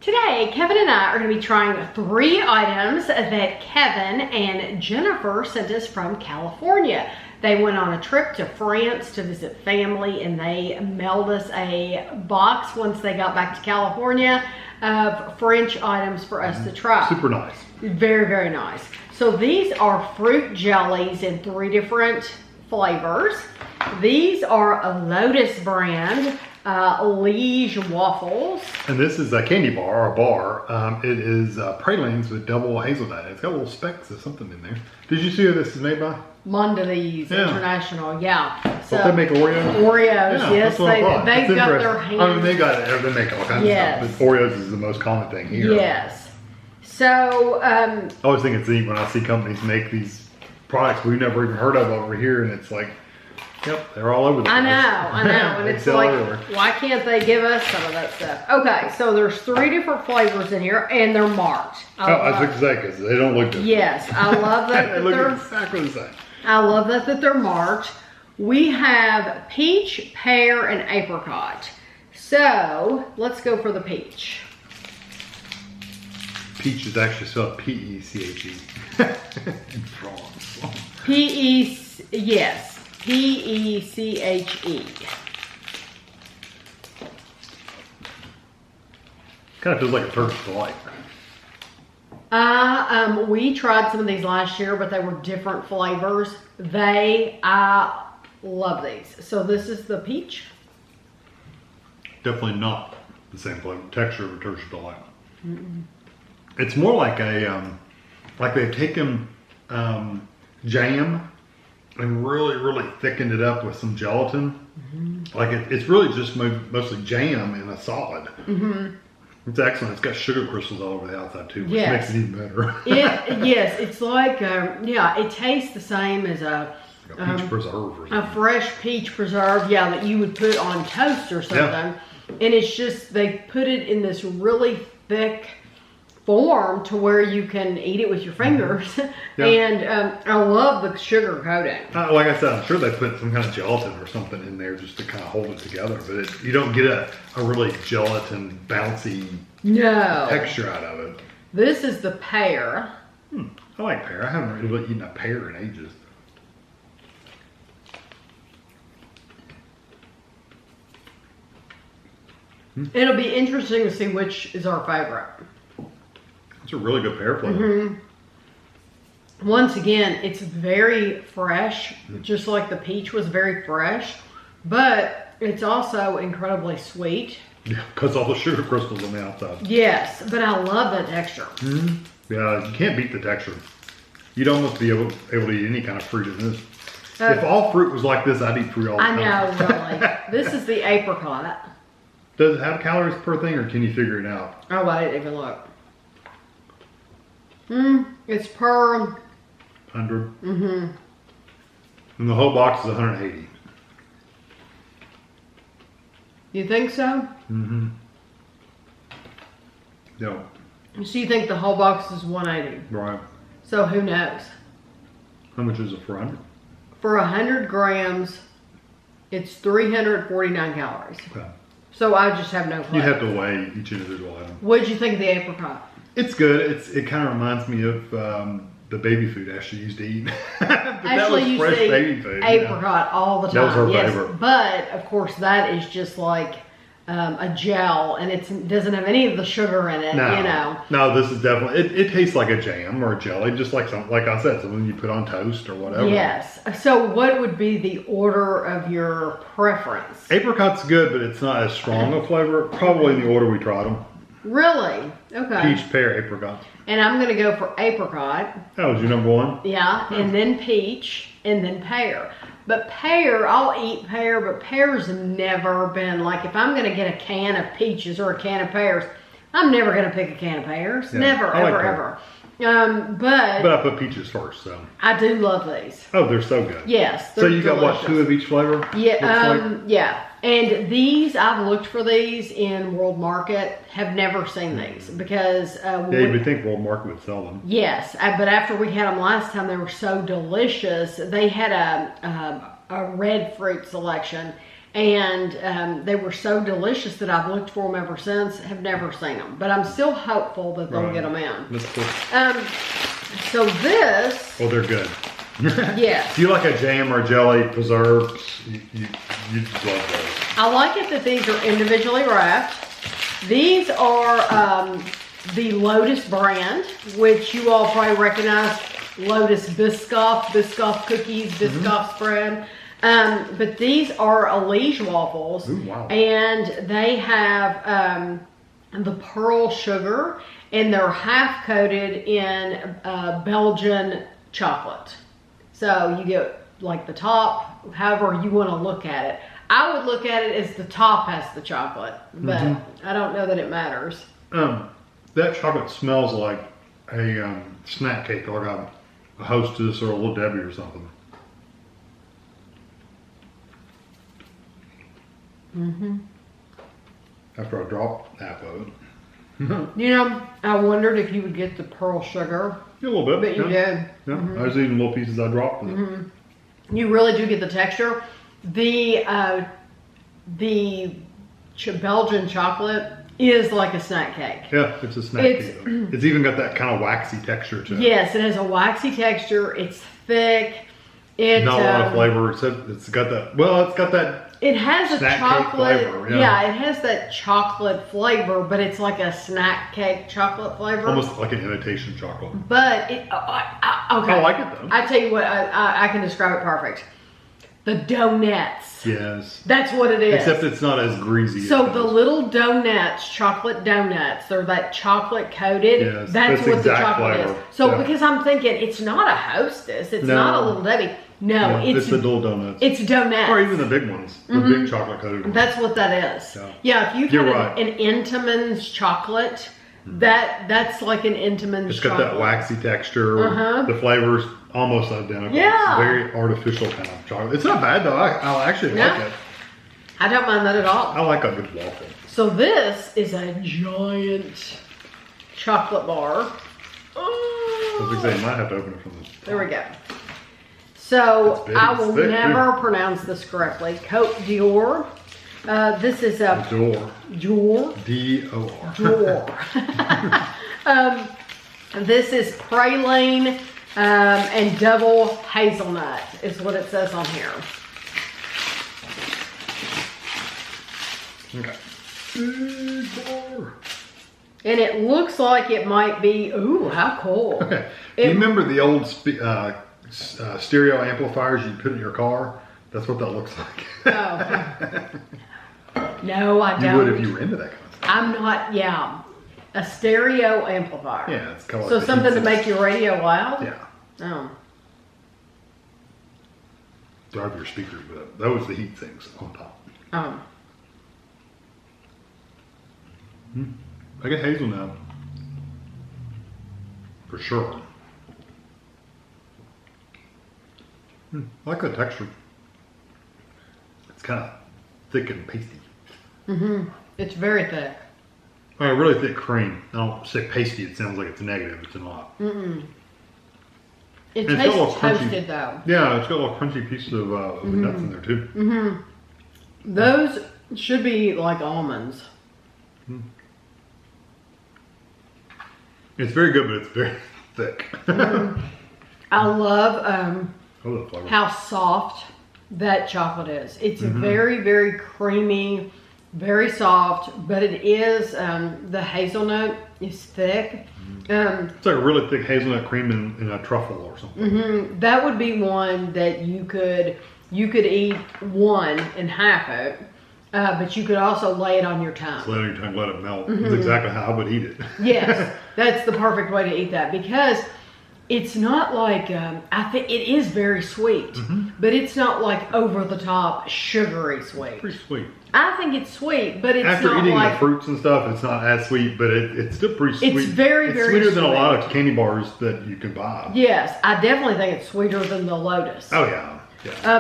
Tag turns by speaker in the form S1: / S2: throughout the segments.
S1: Today, Kevin and I are going to be trying 3 items that Kevin and Jennifer sent us from California. They went on a trip to France to visit family, and they mailed us a box once they got back to California of French items for us to try.
S2: Super nice.
S1: Very, very nice. So these are fruit jellies in 3 different flavors. These are a Lotus brand Liège waffles.
S2: And this is a candy bar, or a bar. It is pralines with double hazelnut. It's got little specks of something in there. Did you see who this is made by?
S1: Mondelez International, yeah.
S2: So they make Oreos?
S1: Oreos,
S2: yeah,
S1: yes. They've got their hands.
S2: I mean, they make all kinds of stuff, but Oreos is the most common thing here.
S1: Yes. So,
S2: I always think it's neat when I see companies make these products we've never even heard of over here, and it's like, yep, they're all over the place.
S1: I know, and it's like, why can't they give us some of that stuff? Okay, so there's 3 different flavors in here, and they're marked.
S2: I was going to say, because they don't look different.
S1: Yes, I love that.
S2: They look exactly the same.
S1: I love that they're marked. We have peach, pear, and apricot. So, let's go for the peach.
S2: Peach is actually spelled P-E-C-H-E. In France.
S1: Yes. P-E-C-H-E.
S2: Kind of feels like a Turkish delight.
S1: We tried some of these last year, but they were different flavors. I love these. So this is the peach.
S2: Definitely not the same flavor, texture of a Turkish delight. It's more like a, like they've taken jam and really thickened it up with some gelatin. Like it's really just mostly jam in a solid. It's excellent. It's got sugar crystals all over the outside too, which makes it even better.
S1: Yes, it's like, it tastes the same as a
S2: peach preserve or something.
S1: A fresh peach preserve, that you would put on toast or something. Yeah. And it's just, they put it in this really thick form to where you can eat it with your fingers. And I love the sugar coating.
S2: Like I said, I'm sure they put some kind of gelatin or something in there just to kind of hold it together, but you don't get a really gelatin bouncy texture out of it.
S1: This is the pear.
S2: I like pear. I haven't really eaten a pear in ages.
S1: It'll be interesting to see which is our favorite.
S2: It's a really good pear flavor.
S1: Once again, it's very fresh, just like the peach was very fresh, but it's also incredibly sweet.
S2: Yeah, because all the sugar crystals on the outside.
S1: Yes, but I love that texture.
S2: Yeah, you can't beat the texture. You'd almost be able to eat any kind of fruit in this. If all fruit was like this, I'd eat fruit all the time.
S1: I know, really. This is the apricot.
S2: Does it have calories per thing, or can you figure it out?
S1: Oh, I didn't even look. It's per
S2: 100. And the whole box is 180.
S1: You think so?
S2: Yeah.
S1: So you think the whole box is 180?
S2: Right.
S1: So who knows?
S2: How much is it for 100?
S1: For 100 grams, it's 349 calories.
S2: Okay.
S1: So I just have no clue.
S2: You have to weigh each individual item.
S1: What did you think of the apricot?
S2: It's good. It kind of reminds me of the baby food Ashley used to eat.
S1: Actually, you see
S2: baby food,
S1: apricot all the time.
S2: That was her favorite.
S1: But of course, that is just like a gel, and it doesn't have any of the sugar in it.
S2: No, this is definitely. It tastes like a jam or a jelly, just like I said, something you put on toast or whatever.
S1: Yes. So, what would be the order of your preference?
S2: Apricot's good, but it's not as strong a flavor. Probably in the order we tried them.
S1: Really? Okay.
S2: Peach, pear, apricot.
S1: And I'm going to go for apricot.
S2: That was your number one?
S1: Yeah, and then peach, and then pear. But pear, I'll eat pear, but pear's never been, like, if I'm going to get a can of peaches or a can of pears, I'm never going to pick a can of pears.
S2: Yeah,
S1: never, ever. But
S2: I put peaches first, so.
S1: I do love these.
S2: Oh, they're so good.
S1: Yes,
S2: so you got what, 2 of each flavor?
S1: Yeah, yeah. And these, I've looked for these in World Market, have never seen these because...
S2: yeah, you would think World Market would sell them.
S1: Yes, but after we had them last time, they were so delicious. They had a red fruit selection, And they were so delicious that I've looked for them ever since. Have never seen them, but I'm still hopeful that they'll get them in.
S2: That's cool.
S1: So this.
S2: Oh, they're good.
S1: Yes.
S2: If you like a jam or jelly preserves, you just love those.
S1: I like it that these are individually wrapped. These are the Lotus brand, which you all probably recognize. Lotus Biscoff cookies, Biscoff spread. But these are a Liège waffles.
S2: Ooh, wow.
S1: And they have the pearl sugar, and they're half coated in Belgian chocolate. So you get like the top, however you want to look at it. I would look at it as the top has the chocolate, but I don't know that it matters.
S2: That chocolate smells like a snack cake, like a Hostess or a Little Debbie or something. After I drop half of it.
S1: You know, I wondered if you would get the pearl sugar.
S2: Yeah, a little bit.
S1: But you did.
S2: Yeah, I was eating little pieces I dropped with it.
S1: You really do get the texture. The Belgian chocolate is like a snack cake.
S2: Yeah, it's a snack cake. It's even got that kind of waxy texture to it.
S1: Yes, it has a waxy texture. It's thick. It's
S2: not a lot of flavor. It's got that. Well, it's got that.
S1: It has a
S2: snack
S1: chocolate
S2: cake flavor.
S1: Yeah, it has that chocolate flavor, but it's like a snack cake chocolate flavor.
S2: Almost like an imitation chocolate.
S1: But okay.
S2: I like it though.
S1: I tell you what, I can describe it perfect. The donuts.
S2: Yes.
S1: That's what it is.
S2: Except it's not as greasy.
S1: So the little donuts, chocolate donuts, they're that chocolate coated.
S2: Yes,
S1: that's what the chocolate
S2: flavor.
S1: is. So because I'm thinking it's not a Hostess, it's not a Little Debbie. No,
S2: it's the little donuts.
S1: It's donuts.
S2: Or even the big ones, the big chocolate coated ones.
S1: That's what that is. Yeah, if you've had an Entenmann's chocolate, that's like an Entenmann's chocolate.
S2: It's got that waxy texture. The flavor's almost identical.
S1: Yeah.
S2: It's very artificial kind of chocolate. It's not bad though. I actually like it.
S1: I don't mind that at all.
S2: I like a good waffle.
S1: So this is a giant chocolate bar.
S2: I was going to say, you might have to open it from this.
S1: There we go. So I will
S2: thick,
S1: never pronounce this correctly. Côte-d'Or. This is a
S2: Door. D-O-R.
S1: Door. This is praline and double hazelnut is what it says on here.
S2: Okay.
S1: And it looks like it might be. Ooh, how cool!
S2: Okay. Do you remember the old stereo amplifiers you put in your car? That's what that looks like.
S1: No, I don't.
S2: You would if you were into that kind of stuff.
S1: I'm not. Yeah, a stereo amplifier.
S2: Yeah, it's kind of
S1: so
S2: like
S1: something to make your radio loud.
S2: Yeah.
S1: Oh.
S2: Drive your speakers, but that was the heat things on top.
S1: Oh.
S2: I get hazelnut for sure. I like the texture. It's kind of thick and pasty.
S1: It's very thick.
S2: Really thick cream. I don't say pasty. It sounds like it's negative. It's not.
S1: It
S2: And
S1: tastes
S2: it's got a little
S1: toasted though.
S2: Yeah, it's got a little crunchy piece of the nuts in there too.
S1: Those should be like almonds.
S2: It's very good, but it's very thick.
S1: I love
S2: flavor.
S1: how soft that chocolate is. It's very, very creamy, very soft, but it is, the hazelnut is thick.
S2: It's like a really thick hazelnut cream in a truffle or something.
S1: That would be one that you could eat one and half it, but you could also lay it on your tongue.
S2: Just let it on your tongue, let it melt. That's exactly how I would eat it.
S1: Yes, that's the perfect way to eat that because it's not like, I think it is very sweet, but it's not like over the top sugary sweet.
S2: Pretty sweet.
S1: I think it's sweet, but it's
S2: After
S1: not
S2: eating
S1: like
S2: the fruits and stuff, it's not as sweet, but it's still pretty sweet.
S1: It's very, very
S2: sweeter than a
S1: sweet.
S2: lot of candy bars that you can buy.
S1: Yes, I definitely think it's sweeter than the Lotus.
S2: Oh yeah.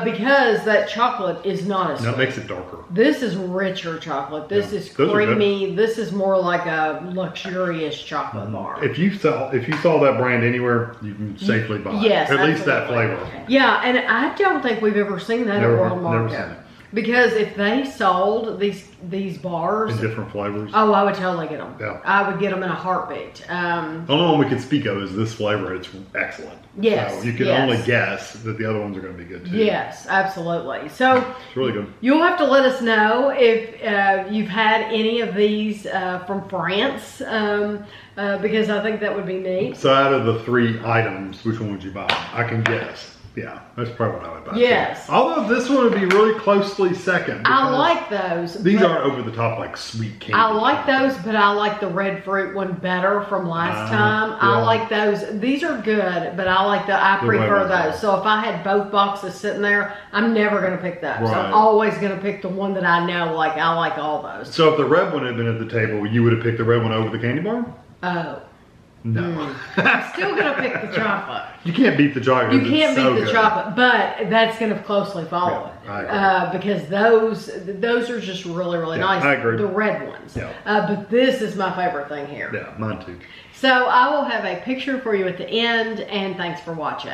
S1: Because that chocolate is not as sweet.
S2: That makes it darker.
S1: This is richer chocolate. This is
S2: Those are
S1: creamy. This is more like a luxurious chocolate bar.
S2: If you saw that brand anywhere, you can safely buy it.
S1: Yes,
S2: At least that
S1: absolutely.
S2: flavor.
S1: Yeah, and I don't think we've ever seen that at World
S2: Never
S1: Market.
S2: seen it.
S1: Because if they sold these bars
S2: in different flavors.
S1: Oh, I would totally get them.
S2: Yeah.
S1: I would get them in a heartbeat.
S2: The only one we could speak of is this flavor. It's excellent.
S1: Yes.
S2: So you can only guess that the other ones are going to be good too.
S1: Yes, absolutely. So
S2: it's really good.
S1: You'll have to let us know if you've had any of these from France, because I think that would be neat.
S2: So out of the 3 items, which one would you buy? I can guess. Yeah, that's probably what I would buy.
S1: Yes.
S2: Too. Although this one would be really closely second.
S1: I like those.
S2: These aren't over the top like sweet candy.
S1: I like those, but I like the red fruit one better from last time.
S2: Yeah.
S1: I like those. These are good, but I prefer those. So if I had both boxes sitting there, I'm never going to pick those.
S2: Right.
S1: I'm always going to pick the one that I know. Like I like all those.
S2: So if the red one had been at the table, you would have picked the red one over the candy bar?
S1: Oh.
S2: No.
S1: I'm still going to pick the chocolate.
S2: You can't beat the chocolate.
S1: You can't beat the
S2: good.
S1: chocolate, but that's going to closely follow it.
S2: I agree.
S1: Because those are just really, really nice.
S2: I agree.
S1: The red ones.
S2: Yeah.
S1: But this is my favorite thing here.
S2: Yeah, mine too.
S1: So I will have a picture for you at the end, and thanks for watching.